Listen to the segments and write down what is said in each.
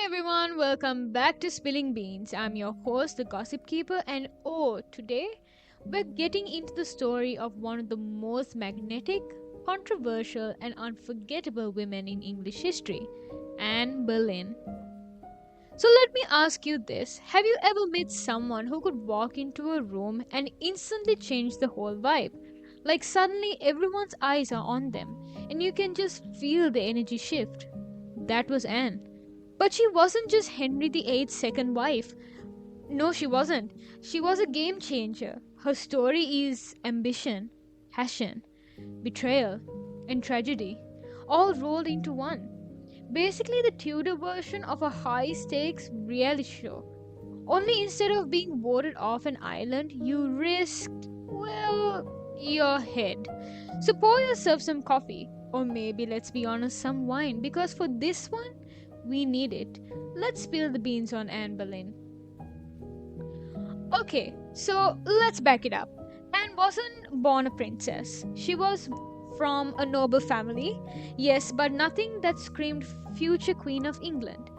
everyone, welcome back to Spilling Beans. I'm your host, the Gossip Keeper, and today we're getting into the story of one of the most magnetic, controversial, and unforgettable women in English history, Anne Boleyn. So let me ask you this. Have you ever met someone who could walk into a room and instantly change the whole vibe? Like suddenly everyone's eyes are on them, and you can just feel the energy shift. That was Anne. But she wasn't just Henry VIII's second wife. No, she wasn't. She was a game changer. Her story is ambition, passion, betrayal, and tragedy, all rolled into one. Basically, the Tudor version of a high stakes reality show. Only instead of being voted off an island, you risked, your head. So pour yourself some coffee, or maybe let's be honest, some wine, because for this one, we need it. Let's spill the beans on Anne Boleyn. Okay, so let's back it up. Anne wasn't born a princess. She was from a noble family, yes, but nothing that screamed future Queen of England.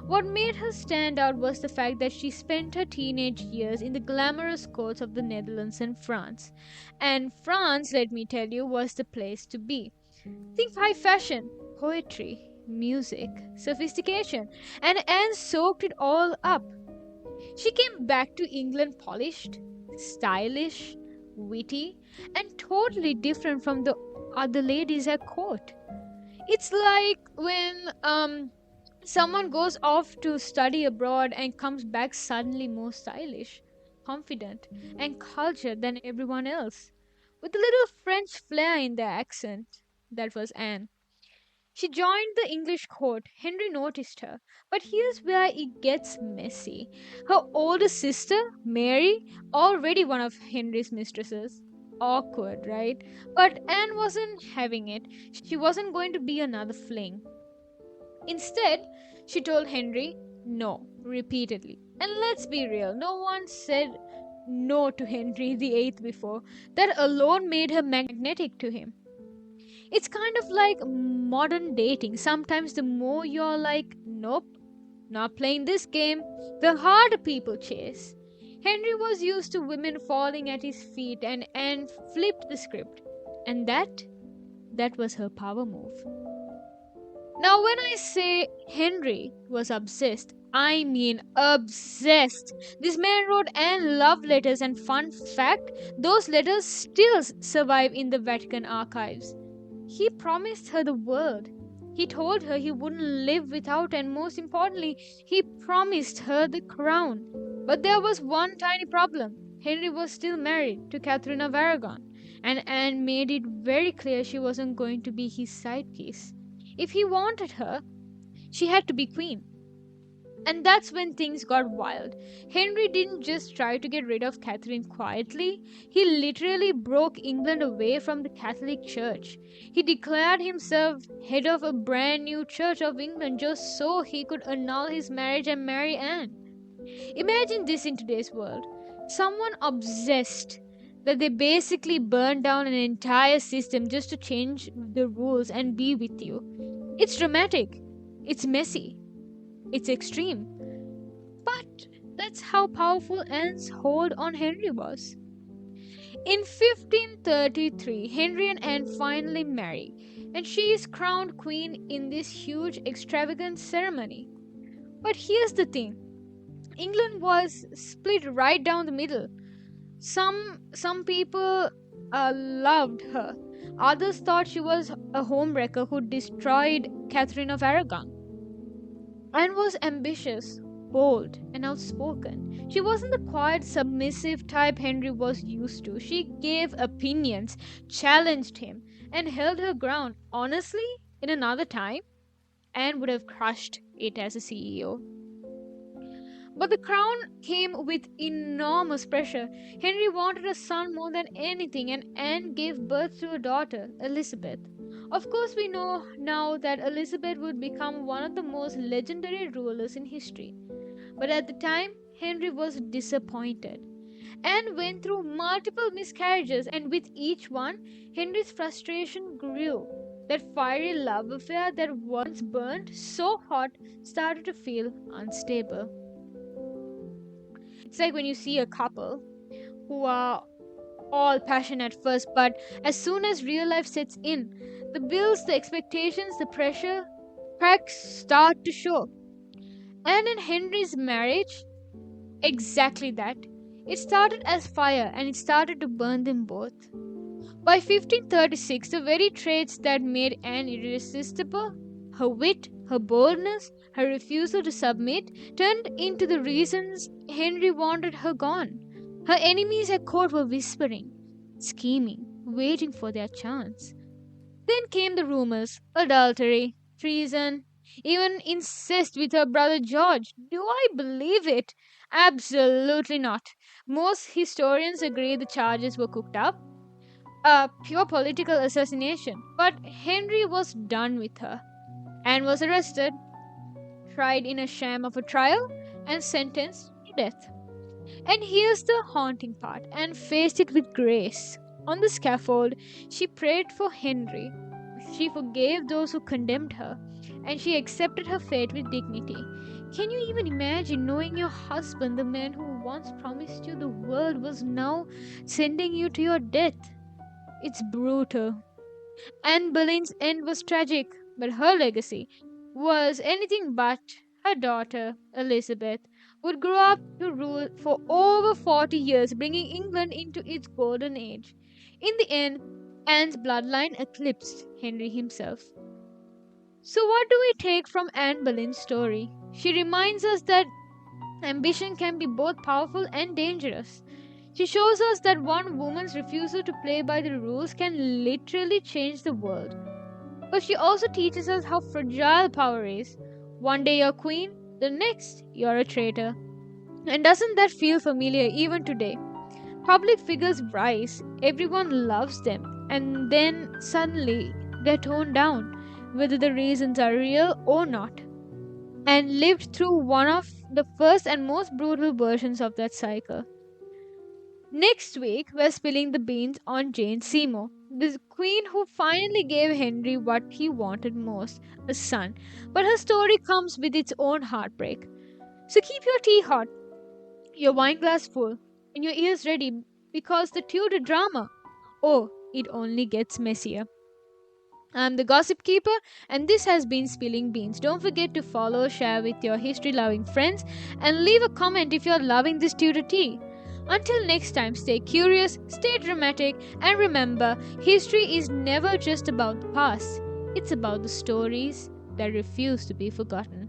What made her stand out was the fact that she spent her teenage years in the glamorous courts of the Netherlands and France. And France, let me tell you, was the place to be. Think high fashion, poetry, music, sophistication, and Anne soaked it all up. She came back to England polished, stylish, witty, and totally different from the other ladies at court. It's like when someone goes off to study abroad and comes back suddenly more stylish, confident, and cultured than everyone else, with a little French flair in their accent. That was Anne. She joined the English court. Henry noticed her. But here's where it gets messy. Her older sister, Mary, already one of Henry's mistresses. Awkward, right? But Anne wasn't having it. She wasn't going to be another fling. Instead, she told Henry no repeatedly. And let's be real, no one said no to Henry VIII before. That alone made her magnetic to him. It's kind of like modern dating. Sometimes the more you're like, nope, not playing this game, the harder people chase. Henry was used to women falling at his feet and flipped the script. And that was her power move. Now, when I say Henry was obsessed, I mean obsessed. This man wrote Anne love letters, and fun fact, those letters still survive in the Vatican archives. He promised her the world. He told her he wouldn't live without, and most importantly, he promised her the crown. But there was one tiny problem. Henry was still married to Catherine of Aragon, and Anne made it very clear she wasn't going to be his side piece. If he wanted her, she had to be queen. And that's when things got wild. Henry didn't just try to get rid of Catherine quietly, he literally broke England away from the Catholic Church. He declared himself head of a brand new Church of England just so he could annul his marriage and marry Anne. Imagine this in today's world. Someone obsessed that they basically burned down an entire system just to change the rules and be with you. It's dramatic, it's messy, it's extreme. But that's how powerful Anne's hold on Henry was. In 1533, Henry and Anne finally marry, and she is crowned queen in this huge, extravagant ceremony. But here's the thing, England was split right down the middle. Some people loved her. Others thought she was a homewrecker who destroyed Catherine of Aragon. Anne was ambitious, bold, and outspoken. She wasn't the quiet, submissive type Henry was used to. She gave opinions, challenged him, and held her ground. Honestly, in another time, Anne would have crushed it as a CEO. But the crown came with enormous pressure. Henry wanted a son more than anything, and Anne gave birth to a daughter, Elizabeth. Of course, we know now that Elizabeth would become one of the most legendary rulers in history. But at the time, Henry was disappointed. Anne went through multiple miscarriages, and with each one, Henry's frustration grew. That fiery love affair that once burned so hot started to feel unstable. It's like when you see a couple who are all passion at first, but as soon as real life sets in, the bills, the expectations, the pressure, cracks start to show. And in Henry's marriage, exactly that. It started as fire and it started to burn them both. By 1536, the very traits that made Anne irresistible, her wit, her boldness, her refusal to submit, turned into the reasons Henry wanted her gone. Her enemies at court were whispering, scheming, waiting for their chance. Then came the rumors: adultery, treason, even incest with her brother George. Do I believe it? Absolutely not. Most historians agree the charges were cooked up, a pure political assassination. But Henry was done with her and was arrested, tried in a sham of a trial, and sentenced to death. And here's the haunting part, and faced it with grace. On the scaffold, she prayed for Henry. She forgave those who condemned her, and she accepted her fate with dignity. Can you even imagine knowing your husband, the man who once promised you the world, was now sending you to your death? It's brutal. Anne Boleyn's end was tragic, but her legacy was anything but. Her daughter, Elizabeth, would grow up to rule for over 40 years, bringing England into its golden age. In the end, Anne's bloodline eclipsed Henry himself. So, what do we take from Anne Boleyn's story? She reminds us that ambition can be both powerful and dangerous. She shows us that one woman's refusal to play by the rules can literally change the world. But she also teaches us how fragile power is. One day you're queen, the next you're a traitor. And doesn't that feel familiar even today? Public figures rise, everyone loves them, and then suddenly they're toned down, whether the reasons are real or not. And lived through one of the first and most brutal versions of that cycle. Next week, we're spilling the beans on Jane Seymour, the queen who finally gave Henry what he wanted most, a son. But her story comes with its own heartbreak. So keep your tea hot, your wine glass full, and your ears ready because the Tudor drama, oh, it only gets messier. I'm the Gossip Keeper, and this has been Spilling Beans. Don't forget to follow, share with your history loving friends, and leave a comment if you're loving this Tudor tea. Until next time, stay curious, stay dramatic, and remember, history is never just about the past, it's about the stories that refuse to be forgotten.